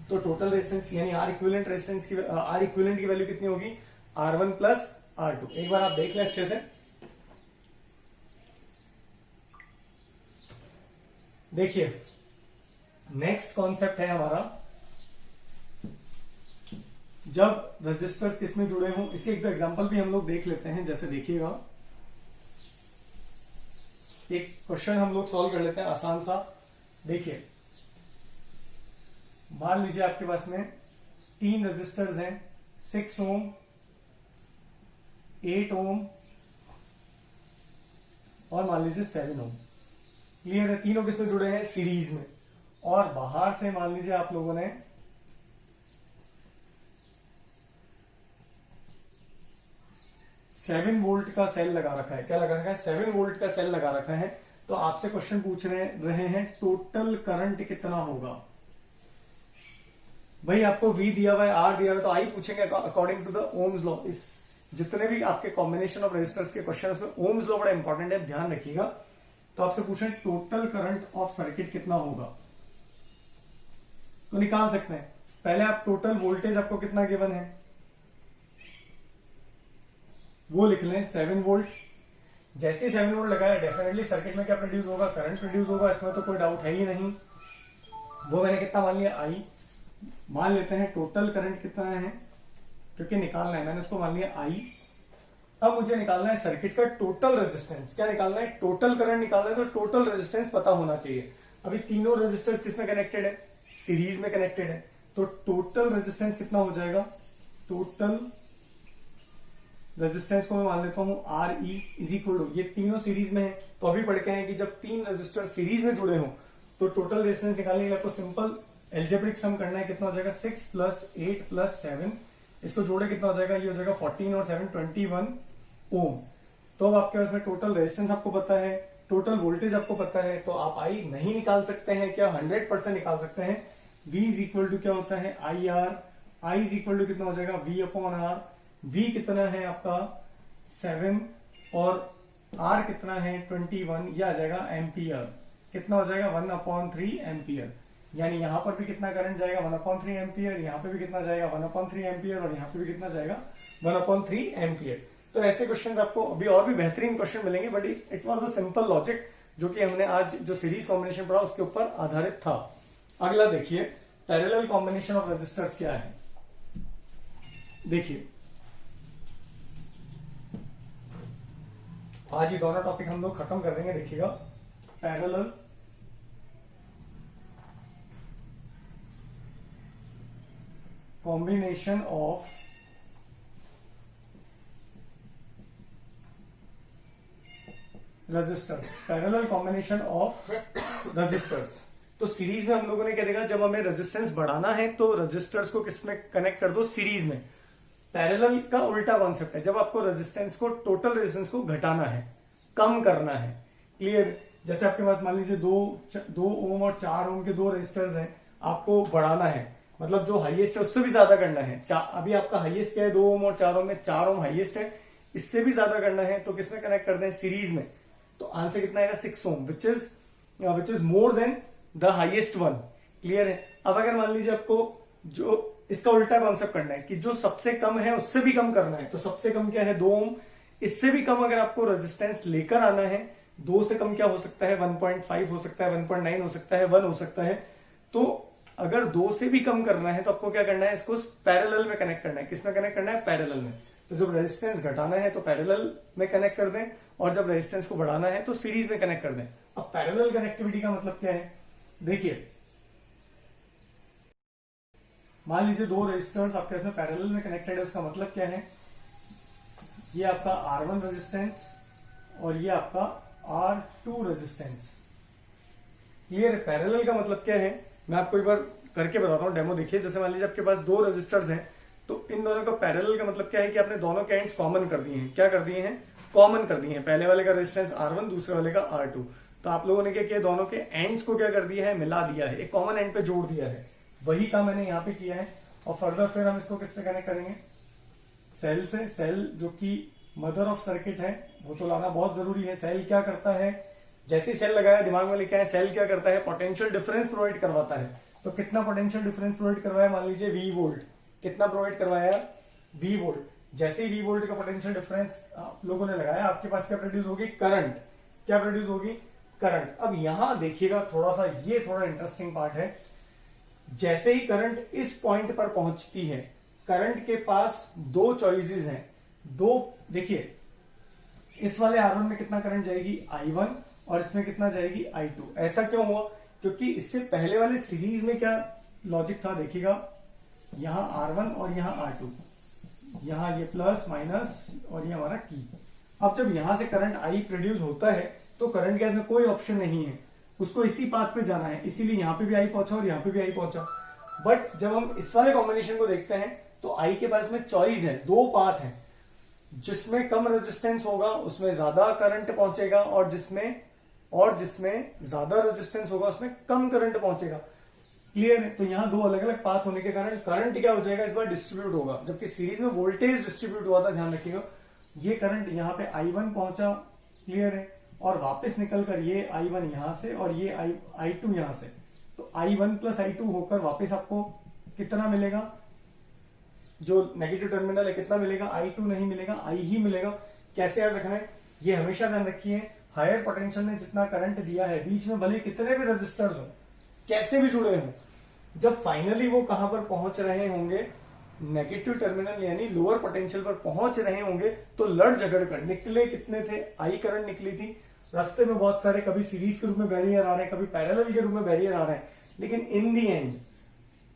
Speaker 1: तो टोटल रेजिस्टेंस यानी R इक्विवेलेंट रेजिस्टेंस की, R इक्विवेलेंट की वैल्यू कितनी होगी, R1 प्लस R2। एक बार आप देख लें अच्छे से। देखिए नेक्स्ट कॉन्सेप्ट है हमारा, जब रजिस्टर्स किसमें जुड़े हों। इसके एक एग्जांपल भी हम लोग देख लेते हैं। जैसे देखिएगा, एक क्वेश्चन हम लोग सॉल्व कर लेते हैं आसान सा। देखिए मान लीजिए आपके पास में 3 रजिस्टर्स हैं, 6 ओम, 8 ओम और मान लीजिए 7 ओम। क्लियर है, तीनों किसमें जुड़े हैं, सीरीज में। और बाहर से मान लीजिए आप लोगों ने 7 वोल्ट का सेल लगा रखा है। क्या लगा रखा है, 7 वोल्ट का सेल लगा रखा है। तो आपसे क्वेश्चन पूछ रहे हैं टोटल करंट कितना होगा। भाई आपको V दिया हुआ है, R दिया हुआ है, तो I पूछेंगे according to the Ohm's law. इस जितने भी आपके कॉम्बिनेशन ऑफ रेजिस्टर्स के क्वेश्चन में ओम्स लॉ बड़ा इंपॉर्टेंट है, ध्यान रखिएगा। तो आपसे पूछें टोटल करंट ऑफ सर्किट कितना होगा, तो निकाल सकते हैं। पहले आप टोटल वोल्टेज आपको कितना गिवन है वो लिख लें, 7 वोल्ट। जैसे ही 7 वोल्ट लगाया डेफिनेटली सर्किट में क्या प्रोड्यूस होगा, करंट प्रोड्यूस होगा, इसमें तो कोई डाउट है ही नहीं। वो मैंने कितना मान लिया, आई। मान लेते हैं टोटल करंट कितना है, क्योंकि निकालना है, मैंने उसको मान लिया आई। अब मुझे निकालना है सर्किट का टोटल रेजिस्टेंस। क्या निकालना है, टोटल करंट निकालना है, तो टोटल रेजिस्टेंस पता होना चाहिए। अभी तीनों रेजिस्टेंस किसमें कनेक्टेड है, सीरीज में कनेक्टेड है, तो टोटल रेजिस्टेंस कितना हो जाएगा, टोटल रेजिस्टेंस को मैं मान लेता हूं R E is equal to, ये तीनों सीरीज में है, तो अभी पढ़ के हैं कि जब 3 रेजिस्टर सीरीज में जुड़े हों तो टोटल रेजिस्टेंस निकालने के लिए आपको सिंपल एल्जेब्रिक सम करना है। कितना हो जाएगा, 6 + 8 + 7, इसको जोड़े कितना हो जाएगा, ये हो जाएगा 14 और 7 21 ओम। तो अब आपके पास में टोटल रेजिस्टेंस आपको पता है, टोटल वोल्टेज आपको पता है, तो आप आई नहीं निकाल सकते हैं क्या, 100% निकाल सकते हैं। V इज इक्वल टू क्या होता है, I R. I is equal to कितना हो जाएगा, V/R। V कितना है आपका 7 और R कितना है 21, यह आ जाएगा एम्पियर। कितना हो जाएगा 1/3 एम्पियर। यानी यहां पर भी कितना करंट जाएगा 1/3 एम्पियर, यहां पे भी कितना जाएगा 1/3 एम्पियर, और यहां पे भी कितना जाएगा 1/3 एम्पियर। तो ऐसे क्वेश्चन आपको अभी और भी बेहतरीन क्वेश्चन मिलेंगे, but it was a simple logic जो कि हमने आज जो सीरीज कॉम्बिनेशन पढ़ा उसके ऊपर आधारित था। अगला देखिए, पैरेलल कॉम्बिनेशन ऑफ रेजिस्टर्स क्या है। देखिए आज ही दोनों टॉपिक हम लोग खत्म कर देंगे। देखिएगा, parallel combination of resistors, parallel combination of resistors. तो सीरीज में हम लोगों ने क्या देखा, जब हमें रेजिस्टेंस बढ़ाना है तो रजिस्टर्स को किसमें कनेक्ट कर दो, सीरीज में। पैरेलल का उल्टा कॉन्सेप्ट है, जब आपको रेजिस्टेंस को, टोटल रेजिस्टेंस को घटाना है, कम करना है। क्लियर। जैसे आपके पास मान लीजिए 2 ओम और 4 ओम के 2 रेजिस्टर्स हैं, आपको बढ़ाना है, मतलब जो हाईएस्ट है उससे भी ज्यादा करना है। अभी आपका हाईएस्ट क्या है 2 ओम और 4 ओम में, 4 ओम हाईएस्ट है, इससे भी ज्यादा करना है तो किसमें कनेक्ट कर दें, सीरीज में। तो आंसर कितना आएगा 6 ohm, which is more than the highest one. Clear है। अब अगर मान लीजिए आपको जो इसका उल्टा कॉन्सेप्ट करना है कि जो सबसे कम है उससे भी कम करना है, तो सबसे कम क्या है 2 ओम, इससे भी कम अगर आपको रेजिस्टेंस लेकर आना है, 2 से कम क्या हो सकता है 1.5 हो सकता है, 1.9 हो सकता है, 1 हो सकता है। तो अगर 2 से भी कम करना है तो आपको क्या करना है, इसको पैरेलल में कनेक्ट करना है। किसमें कनेक्ट करना है, पैरेलल में। तो जब रेजिस्टेंस घटाना है तो पैरेलल में कनेक्ट कर दें, और जब रेजिस्टेंस को बढ़ाना है तो सीरीज में कनेक्ट कर दें। अब पैरेलल कनेक्टिविटी का मतलब क्या है, देखिए मान लीजिए 2 रेजिस्टर्स आपके इसमें पैरेलल में कनेक्टेड है, उसका मतलब क्या है, ये आपका R1 रेजिस्टेंस और ये आपका R2 रेजिस्टेंस। ये पैरेलल का मतलब क्या है, मैं आपको एक बार करके बताता हूं, डेमो देखिए। जैसे मान लीजिए आपके पास 2 रेजिस्टर्स हैं, तो इन दोनों का पैरेलल का मतलब क्या है कि आपने दोनों के एंड्स कॉमन कर दिए हैं। क्या कर दिए हैं, कॉमन कर दिए हैं। पहले वाले का रेजिस्टेंस R1, दूसरे वाले का R2। तो आप लोगों ने क्या किया, दोनों के एंड्स को क्या कर दिया है, मिला दिया है, एक कॉमन एंड पे जोड़ दिया है। वही काम मैंने यहाँ पे किया है। और फर्दर फिर हम इसको किससे कनेक्ट करेंगे, सेल से। सेल जो कि मदर ऑफ सर्किट है, वो तो लाना बहुत जरूरी है। सेल क्या करता है, जैसे सेल लगाया दिमाग में लेके आए, सेल क्या करता है, पोटेंशियल डिफरेंस प्रोवाइड करवाता है। तो कितना पोटेंशियल डिफरेंस प्रोवाइड करवाया, मान लीजिए V वोल्ट। कितना प्रोवाइड करवाया, V वोल्ट। जैसे ही V वोल्ट का पोटेंशियल डिफरेंस आप लोगों ने लगाया, आपके पास क्या प्रोड्यूस होगी, करंट। क्या प्रोड्यूस होगी, करंट। अब यहां देखिएगा थोड़ा सा, ये थोड़ा इंटरेस्टिंग पार्ट है। जैसे ही करंट इस पॉइंट पर पहुंचती है, करंट के पास 2 चॉइसेस हैं। देखिए इस वाले R1 में कितना करंट जाएगी, I1, और इसमें कितना जाएगी, I2। ऐसा क्यों हुआ, क्योंकि इससे पहले वाले सीरीज में क्या लॉजिक था, देखिएगा यहां R1 और यहां R2, यहां ये प्लस माइनस और ये हमारा की। अब जब यहां से करंट I प्रोड्यूस होता है तो करंट गैस में कोई ऑप्शन नहीं है, उसको इसी पाथ पे जाना है, इसीलिए यहां पे भी I पहुंचा और यहां पे भी I पहुंचा। बट जब हम इस वाले कॉम्बिनेशन को देखते हैं तो I के पास में चॉइस है, 2 पाथ है। जिसमें कम रेजिस्टेंस होगा उसमें ज्यादा करंट पहुंचेगा, और जिसमें ज्यादा रेजिस्टेंस होगा उसमें कम करंट पहुंचेगा। क्लियर है? तो यहाँ दो अलग अलग पाथ होने के कारण करंट क्या हो जाएगा, इस बार डिस्ट्रीब्यूट होगा, जबकि सीरीज में वोल्टेज डिस्ट्रीब्यूट हुआ था, ध्यान रखिएगा। ये करंट यहाँ पे I1 पहुंचा, क्लियर है, और वापस निकलकर ये I1 यहां से और ये I2 यहां से, तो I1 प्लस I2 होकर वापस आपको कितना मिलेगा, जो नेगेटिव टर्मिनल है कितना मिलेगा, I2 नहीं मिलेगा, I ही मिलेगा। कैसे याद रखना है, ये हमेशा ध्यान रखिए, हायर पोटेंशियल ने जितना करंट दिया है, बीच में भले कितने भी रेजिस्टर्स हो, कैसे भी जुड़े हों, जब फाइनली वो कहां पर पहुंच रहे होंगे, नेगेटिव टर्मिनल यानी लोअर पोटेंशियल पर पहुंच रहे होंगे, तो लड़ झगड़ कर निकले कितने थे, आई करंट निकली थी। रास्ते में बहुत सारे कभी सीरीज के रूप में बैरियर आ रहे हैं, कभी पैरेलल के रूप में बैरियर आ रहे हैं, लेकिन इन दी एंड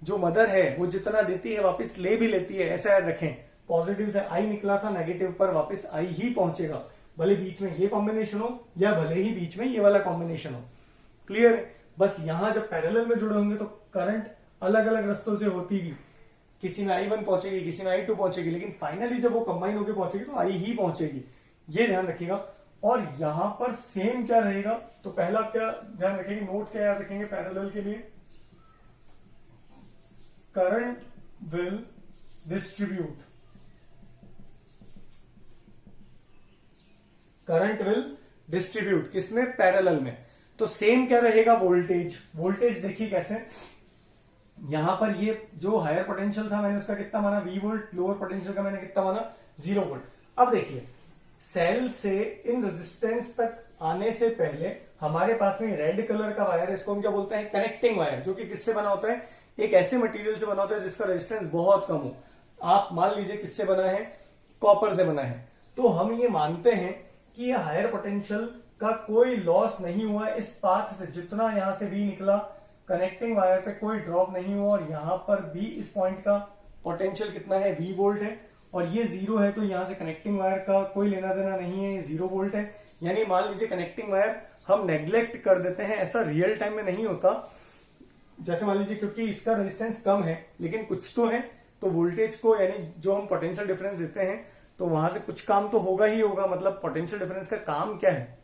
Speaker 1: जो मदर है वो जितना देती है वापस ले भी लेती है, ऐसा याद रखें। पॉजिटिव से आई निकला था, नेगेटिव पर वापस आई ही पहुंचेगा, भले बीच में ये कॉम्बिनेशन हो या भले ही बीच में ये वाला कॉम्बिनेशन हो। क्लियर? बस यहां जब पैरेलल में जुड़े होंगे तो करंट अलग अलग रास्तों से होती ही, किसी में I1 पहुंचेगी, किसी में I2 पहुंचेगी, लेकिन फाइनली जब वो कंबाइन होकर पहुंचेगी तो I ही पहुंचेगी, ये ध्यान रखिएगा। और यहां पर सेम क्या रहेगा, तो पहला क्या ध्यान रखेंगे, नोट क्या याद रखेंगे पैरेलल के लिए, current will distribute, current will distribute किसमें, पैरेलल में। तो सेम क्या रहेगा, वोल्टेज, वोल्टेज देखिए कैसे, यहां पर ये जो हायर पोटेंशियल था मैंने उसका कितना माना, V वोल्ट, लोअर पोटेंशियल का मैंने कितना माना, 0 वोल्ट। अब देखिए सेल से इन रेजिस्टेंस तक आने से पहले हमारे पास में रेड कलर का वायर है, इसको हम क्या बोलते हैं, कनेक्टिंग वायर, जो कि किससे बना होता है, एक ऐसे मटेरियल से बना होता है जिसका रेजिस्टेंस बहुत कम हो। आप मान लीजिए किससे बना है, कॉपर से बना है। तो हम ये मानते हैं कि ये हायर पोटेंशियल का कोई लॉस नहीं हुआ इस पाथ से, जितना यहां से V निकला कनेक्टिंग वायर पे कोई ड्रॉप नहीं हुआ, और यहां पर भी इस पॉइंट का पोटेंशियल कितना है, V वोल्ट है, और ये 0 है, तो यहां से कनेक्टिंग वायर का कोई लेना देना नहीं है, ये 0 वोल्ट है। यानी मान लीजिए कनेक्टिंग वायर हम नेग्लेक्ट कर देते हैं, ऐसा रियल टाइम में नहीं होता। जैसे मान लीजिए क्योंकि इसका रेजिस्टेंस कम है लेकिन कुछ तो है, तो वोल्टेज को यानी जो हम पोटेंशियल डिफरेंस देते हैं तो वहां से कुछ काम तो होगा ही होगा। मतलब पोटेंशियल डिफरेंस का काम क्या है,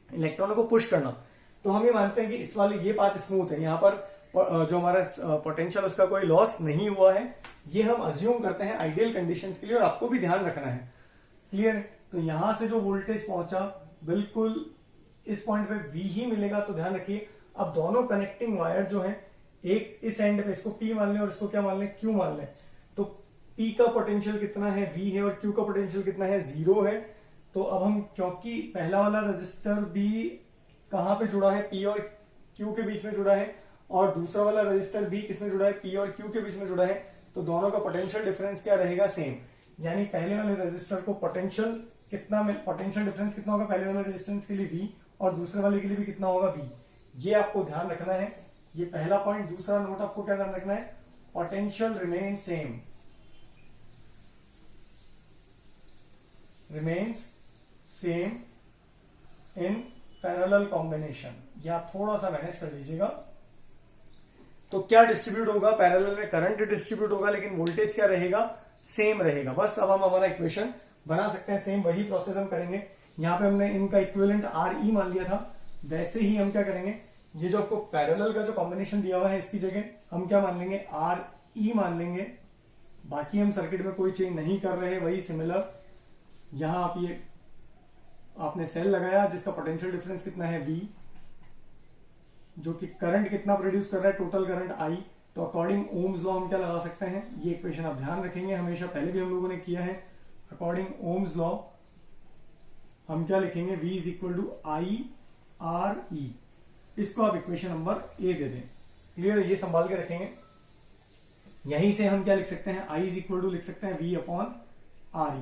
Speaker 1: इलेक्ट्रॉनों को पुश करना। तो हम ये मानते हैं कि इस वाले ये पाथ स्मूथ है, यहाँ पर जो हमारा पोटेंशियल उसका कोई लॉस नहीं हुआ है, ये हम अज्यूम करते हैं आइडियल कंडीशंस के लिए, और आपको भी ध्यान रखना है। क्लियर? तो यहां से जो वोल्टेज पहुंचा बिल्कुल इस पॉइंट पे V ही मिलेगा, तो ध्यान रखिए। अब दोनों कनेक्टिंग वायर जो है, एक इस एंड पे इसको P मान लें और इसको क्या मान लें, Q मान लें। तो P का पोटेंशियल कितना है, V है, और Q का पोटेंशियल कितना है, 0 है। तो अब हम, क्योंकि पहला वाला रजिस्टर भी कहां पे जुड़ा है, P और Q के बीच में जुड़ा है, और दूसरा वाला रजिस्टर भी किसमें जुड़ा है, P और Q के बीच में जुड़ा है, तो दोनों का पोटेंशियल डिफरेंस क्या रहेगा, सेम। यानी पहले वाले रजिस्टर को पोटेंशियल कितना, पोटेंशियल डिफरेंस कितना होगा पहले वाले रेजिस्टेंस के लिए V, और दूसरे वाले के लिए भी कितना होगा, V। ये आपको ध्यान रखना है, ये पहला पॉइंट। दूसरा नोट आपको क्या ध्यान रखना है, potential remain same, remains same in parallel combination. ये आप थोड़ा सा मैनेज कर लीजिएगा। तो क्या डिस्ट्रीब्यूट होगा, पैरेलल में करंट डिस्ट्रीब्यूट होगा, लेकिन वोल्टेज क्या रहेगा, सेम रहेगा। बस अब हम हमारा इक्वेशन बना सकते हैं, सेम वही प्रोसेस हम करेंगे। यहां पे हमने इनका इक्विवेलेंट RE मान लिया था, वैसे ही हम क्या करेंगे, ये जो आपको पैरेलल का जो कॉम्बिनेशन दिया हुआ है इसकी जगह हम क्या मान लेंगे, RE मान लेंगे। बाकी हम सर्किट में कोई चेंज नहीं कर रहे, वही सिमिलर। यहां आप ये आपने सेल लगाया जिसका पोटेंशियल डिफरेंस कितना है, V, जो कि करंट कितना प्रोड्यूस कर रहा है, टोटल करंट I। तो अकॉर्डिंग ओम्स लॉ हम क्या लगा सकते हैं, ये इक्वेशन आप ध्यान रखेंगे हमेशा, पहले भी हम लोगों ने किया है। अकॉर्डिंग ओम्स लॉ हम क्या लिखेंगे, V is equal to IRE। इसको आप इक्वेशन नंबर A दे दें। क्लियर? ये संभाल के रखेंगे। यहीं से हम क्या लिख सकते हैं, I इज इक्वल टू लिख सकते हैं V अपॉन RE।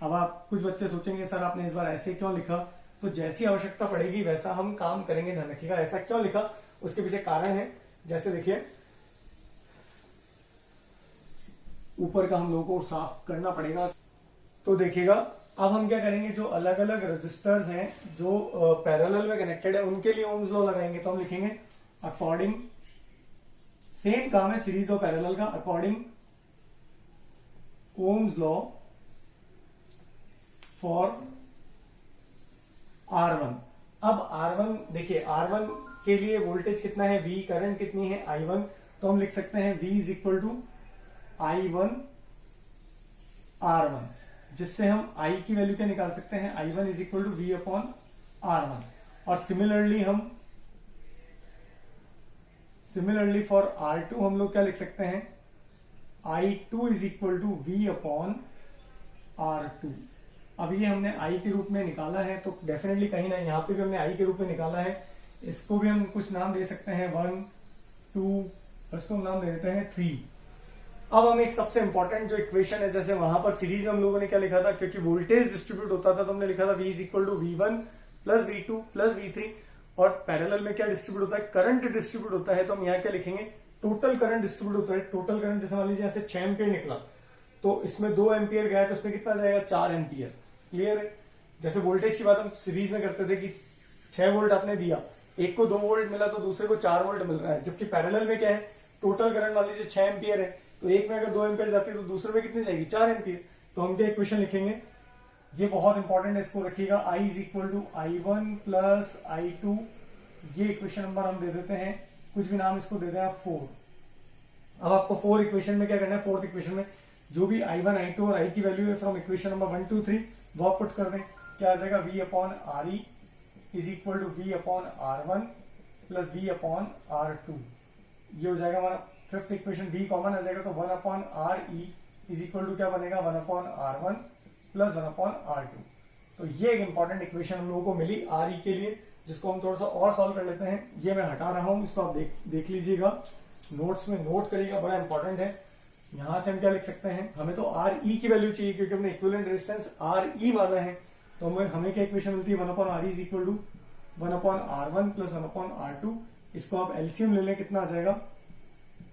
Speaker 1: अब आप कुछ बच्चे सोचेंगे सर आपने इस बार ऐसे क्यों लिखा, तो जैसी आवश्यकता पड़ेगी वैसा हम काम करेंगे, ध्यान रखिएगा। ऐसा क्यों लिखा उसके पीछे कारण है। जैसे देखिए ऊपर का हम लोगों को साफ करना पड़ेगा, तो देखिएगा अब हम क्या करेंगे, जो अलग अलग रेजिस्टर्स हैं जो पैरेलल में कनेक्टेड है उनके लिए ओम्स लॉ लगाएंगे। तो हम लिखेंगे अकॉर्डिंग, सेम काम है सीरीज और पैरेलल का, according Ohm's law for R1। अब R1 देखिए, R1 के लिए वोल्टेज कितना है, V, करंट कितनी है, I1, तो हम लिख सकते हैं V is equal to I1 R1, जिससे हम I की वैल्यू क्या निकाल सकते हैं, I1 is equal to V upon R1। और सिमिलरली फॉर R2 हम लोग क्या लिख सकते हैं, I2 is equal to V upon R2। अब ये हमने I के रूप में निकाला है, तो डेफिनेटली कहीं ना यहाँ पे भी हमने I के रूप में निकाला है। इसको भी हम कुछ नाम दे सकते हैं 1 2, और इसको हम नाम दे देते हैं 3। अब हम एक सबसे इंपॉर्टेंट जो इक्वेशन है, जैसे वहां पर सीरीज में हम लोगों ने क्या लिखा था, क्योंकि वोल्टेज डिस्ट्रीब्यूट होता था तो हमने लिखा था V is equal to V1 plus V2 plus V3, और पैरेलल में क्या डिस्ट्रीब्यूट होता है, करंट डिस्ट्रीब्यूट होता है। तो हम यहाँ क्या लिखेंगे, टोटल करंट डिस्ट्रीब्यूट होता है। टोटल करंट जैसे मान लीजिए यहाँ से 6 एम्पियर निकला, तो इसमें 2 एम्पियर गया तो इसमें कितना जाएगा, 4 एम्पियर। क्लियर है। जैसे वोल्टेज की बात हम सीरीज में करते थे कि 6 वोल्ट आपने दिया, एक को 2 वोल्ट मिला तो दूसरे को 4 वोल्ट मिल रहा है, जबकि पैरेलल में क्या है, टोटल करंट मान लीजिए 6 एम्पियर है, तो एक में अगर 2 एम्पियर जाती है तो दूसरे में कितनी जाएगी, 4 एम्पियर। तो हम क्या इक्वेशन लिखेंगे, ये बहुत इंपॉर्टेंट है, इसको रखिएगा, I is equal to I1 plus I2। ये इक्वेशन नंबर हम दे देते हैं, कुछ भी नाम इसको दे दें आप 4। अब आपको 4 इक्वेशन में क्या करना है, 4th इक्वेशन में जो भी I1 I2 और I की वैल्यू है फ्रॉम इक्वेशन नंबर 1 2 3 वो आप पुट कर दें। क्या आ जाएगा, V upon RE is equal to V upon R1 plus V upon R2। ये हो जाएगा हमारा 5th इक्वेशन, V कॉमन आ जाएगा तो 1 upon RE is equal to क्या बनेगा, 1 upon R1 plus 1 upon R2। तो ये एक इंपॉर्टेंट इक्वेशन हम लोगों को मिली RE के लिए, जिसको हम थोड़ा सा और सॉल्व कर लेते हैं। ये मैं हटा रहा हूं, इसको आप देख लीजिएगा, नोट्स में नोट करिएगा, बड़ा इंपॉर्टेंट है। यहां से हम क्या लिख सकते हैं, हमें तो RE की वैल्यू चाहिए क्योंकि हमने इक्विवेलेंट रेजिस्टेंस RE माना है, तो हमें क्या इक्वेशन मिलती है, 1 upon RE is equal to 1 upon R1 plus 1 upon R2। इसको आप एलसीएम ले लें, कितना आ जाएगा,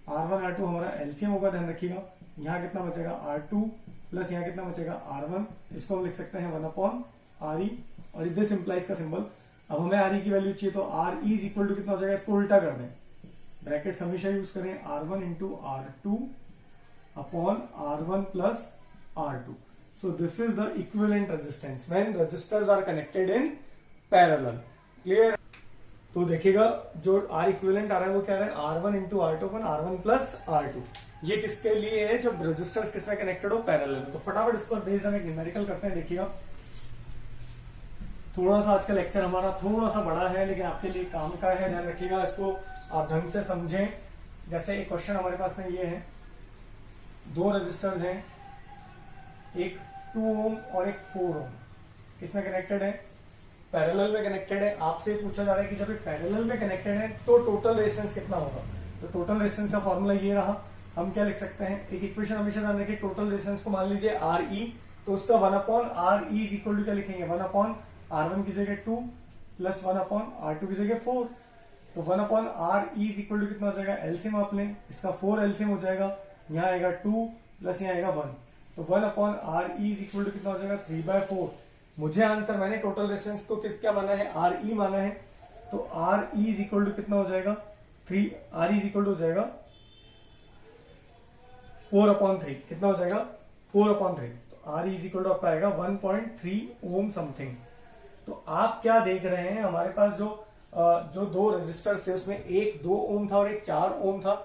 Speaker 1: R1 R2 हमारा एलसीएम होगा, ध्यान रखिएगा। यहाँ कितना बचेगा, R2 प्लस यहाँ कितना बचेगा, R1। इसको हम लिख सकते हैं 1 अपॉन RE, और दिस इंप्लाइज का सिंबल। अब हमें RE की वैल्यू चाहिए, तो RE इज इक्वल टू कितना हो जाएगा, इसको उल्टा कर दें, ब्रैकेट हमेशा यूज करें, R1 into R2 upon R1 plus R2। So this is the equivalent resistance when resistors are connected in parallel. Clear? तो देखिएगा जो R equivalent आ रहा है वो क्या आ रहा है, R1 इंटू R2 अपन R1 प्लस R2। ये किसके लिए है, जब रेजिस्टर्स किसमें कनेक्टेड हो, पैरेलल। तो फटाफट इस पर बेस्ड हम एक न्यूमेरिकल करते हैं। देखिएगा थोड़ा सा आज का लेक्चर हमारा थोड़ा सा बड़ा है, लेकिन आपके लिए काम का है, ध्यान रखिएगा, इसको आप ढंग से समझें। जैसे एक क्वेश्चन हमारे पास में ये है, 2 रेजिस्टर्स हैं, एक 2 ओम और एक 4 ओम, किसमें कनेक्टेड है, पैरेलल में कनेक्टेड है। आपसे पूछा जा रहा है कि जब ये पैरेलल में कनेक्टेड है तो टोटल रेजिस्टेंस कितना होगा। तो टोटल रेजिस्टेंस का फॉर्मूला ये रहा, हम क्या लिख सकते हैं, एक इक्वेशन हमेशा ध्यान रखिए, टोटल रेजिस्टेंस को मान लीजिए RE, तो उसका 1 upon RE is equal to क्या लिखेंगे, 1 अपॉन R1 की जगह 2 प्लस 1 अपॉन R2 की जगह 4। तो 1 upon RE is equal to कितना हो जाएगा, एलसीएम आप लें, इसका 4 एलसीएम हो जाएगा, यहाँ आएगा 2 प्लस यहाँ आएगा 1, तो 1 upon RE is equal to कितना हो जाएगा, 3/4। मुझे आंसर, मैंने टोटल रेजिस्टेंस को क्या माना है, RE माना है, तो RE इज इक्वल टू कितना हो जाएगा, RE इज इक्वल टू हो जाएगा 4/3। कितना हो जाएगा, 4/3। तो RE इज इक्वल टू आपका आएगा 1.3 ओम समथिंग। तो आप क्या देख रहे हैं, हमारे पास जो 2 रेजिस्टर्स थे उसमें एक 2 ओम था और एक 4 ओम था,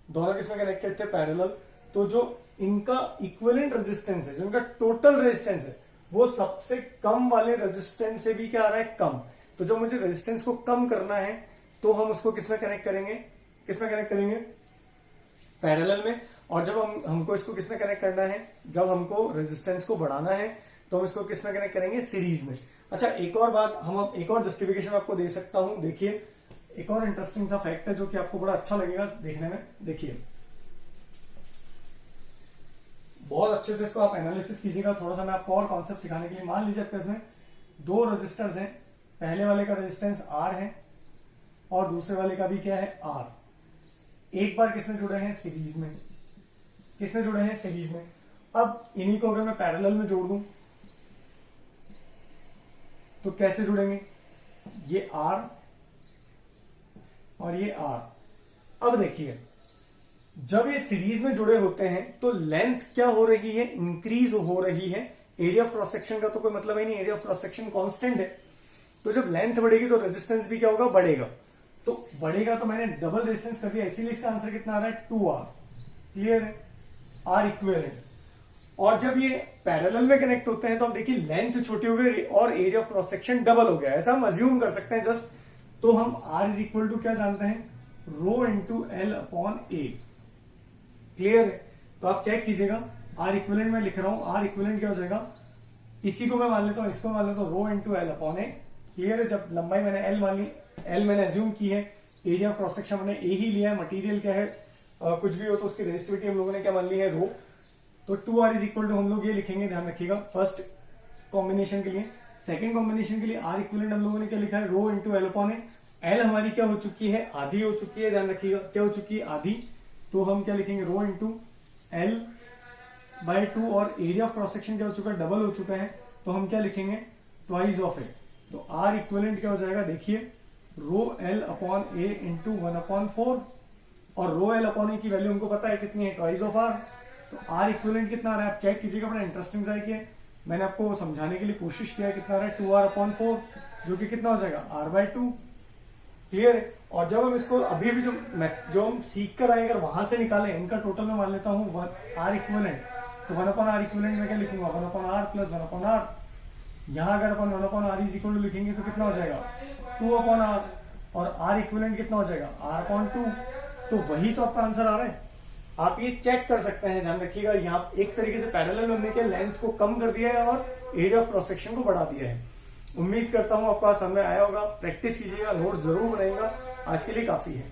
Speaker 1: दोनों किसमें कनेक्टेड थे, पैरेलल। तो जो इनका इक्विवेलेंट रेजिस्टेंस है, जो इनका टोटल रेजिस्टेंस है, वो सबसे कम वाले रेजिस्टेंस से भी क्या आ रहा है, कम। तो जो मुझे रेजिस्टेंस को कम करना है तो हम उसको किसमें कनेक्ट करेंगे, पैरेलल में। और जब हमको इसको किसमें कनेक्ट करना है, जब हमको रेजिस्टेंस को बढ़ाना है तो हम इसको किसमें कनेक्ट करेंगे, सीरीज में। अच्छा, एक और बात, हम एक और जस्टिफिकेशन आपको दे सकता हूं। देखिए एक और इंटरेस्टिंग सा फैक्ट है जो कि आपको बड़ा अच्छा लगेगा देखने में। देखिए बहुत अच्छे से इसको आप एनालिसिस कीजिएगा, थोड़ा सा मैं आपको और कॉन्सेप्ट सिखाने के लिए। मान लीजिए आपके इसमें 2 रेजिस्टर्स हैं, पहले वाले का रेजिस्टेंस R है और दूसरे वाले का भी क्या है, R। एक बार किसमें जुड़े हैं, सीरीज में। किसमें जुड़े हैं, सीरीज में। अब इन्हीं को अगर मैं पैरेलल में जोड़ दूं तो कैसे जुड़ेंगे, ये R और ये R। अब देखिए जब ये सीरीज में जुड़े होते हैं तो लेंथ क्या हो रही है, इंक्रीज हो रही है। एरिया ऑफ क्रॉस सेक्शन का तो कोई मतलब ही नहीं, area of cross section constant है। तो जब लेंथ बढ़ेगी तो रेजिस्टेंस भी क्या होगा, बढ़ेगा। तो बढ़ेगा तो मैंने डबल रेजिस्टेंस कर दिया, इसीलिए इसका आंसर कितना आ रहा है 2R। क्लियर है, R इक्विवेलेंट। और जब ये पैरेलल में कनेक्ट होते हैं तो हम देखिए लेंथ छोटी हो गई और area of cross section double हो गया, ऐसा हम अज्यूम कर सकते हैं जस्ट। तो हम R इज इक्वल टू क्या जानते हैं, रो इंटू एल अपॉन ए। क्लियर है, तो आप चेक कीजिएगा, R इक्विवेलेंट में लिख रहा हूं, R इक्विवेलेंट क्या हो जाएगा, इसी को मैं मान लेता हूं, इसको मान लेता हूं रो इंटू एल अपॉन ए। क्लियर है, जब लंबाई मैंने एल मान ली, एल मैंने एज्यूम की है, एरिया ऑफ क्रॉस सेक्शन मैंने ए ही लिया है, मटेरियल क्या है कुछ भी हो तो उसकी रेजिस्टिविटी हम लोगों ने क्या मान ली है, रो। तो 2R इज इक्वल टू हम लोग ये लिखेंगे, ध्यान रखिएगा, फर्स्ट कॉम्बिनेशन के लिए। सेकंड कॉम्बिनेशन के लिए R इक्विवेलेंट हम लोगों ने क्या लिखा है, रो इंटू एल अपॉन ए। एल हमारी क्या हो चुकी है, आधी हो चुकी है, ध्यान रखिएगा क्या हो चुकी है, आधी। तो हम क्या लिखेंगे, रो इंटू एल बाय 2, और एरिया ऑफ क्रॉस सेक्शन क्या हो चुका है, डबल हो चुका है, तो हम क्या लिखेंगे, ट्वाइस ऑफ ए। तो R इक्विवेलेंट क्या हो जाएगा, देखिए, रो एल अपॉन ए इंटू 1/4, और रो एल अपॉन ए की वैल्यू हमको पता है कितनी है, ट्वाइस ऑफ R। तो R इक्विवेलेंट कितना आ रहा है, आप चेक कीजिएगा, बड़ा इंटरेस्टिंग सा है, मैंने आपको समझाने के लिए कोशिश किया है, कितना आ रहा है 2R/4, जो कि कितना हो जाएगा, R/2। क्लियर है, और जब हम इसको अभी भी जो हम सीख कर आए, अगर वहां से निकालें, इनका टोटल में मान लेता हूं R इक्विवेलेंट, तो 1/R इक्विवेलेंट में क्या लिखूंगा, 1/R प्लस 1/R। यहां अगर अपन 1/R इज इक्वल टू लिखेंगे तो कितना हो जाएगा, 2/R, और R इक्विवेलेंट कितना हो जाएगा, R/2। तो वही तो आपका आंसर आ रहा है, आप ये चेक कर सकते हैं। ध्यान रखिएगा, यहाँ एक तरीके से पैरेलल में हमने क्या लेंथ को कम कर दिया है और एरिया ऑफ क्रॉस सेक्शन को बढ़ा दिया है। उम्मीद करता हूं आपको समझ में आया होगा, प्रैक्टिस कीजिएगा, नोट जरूर बनाइएगा, आज के लिए काफी है।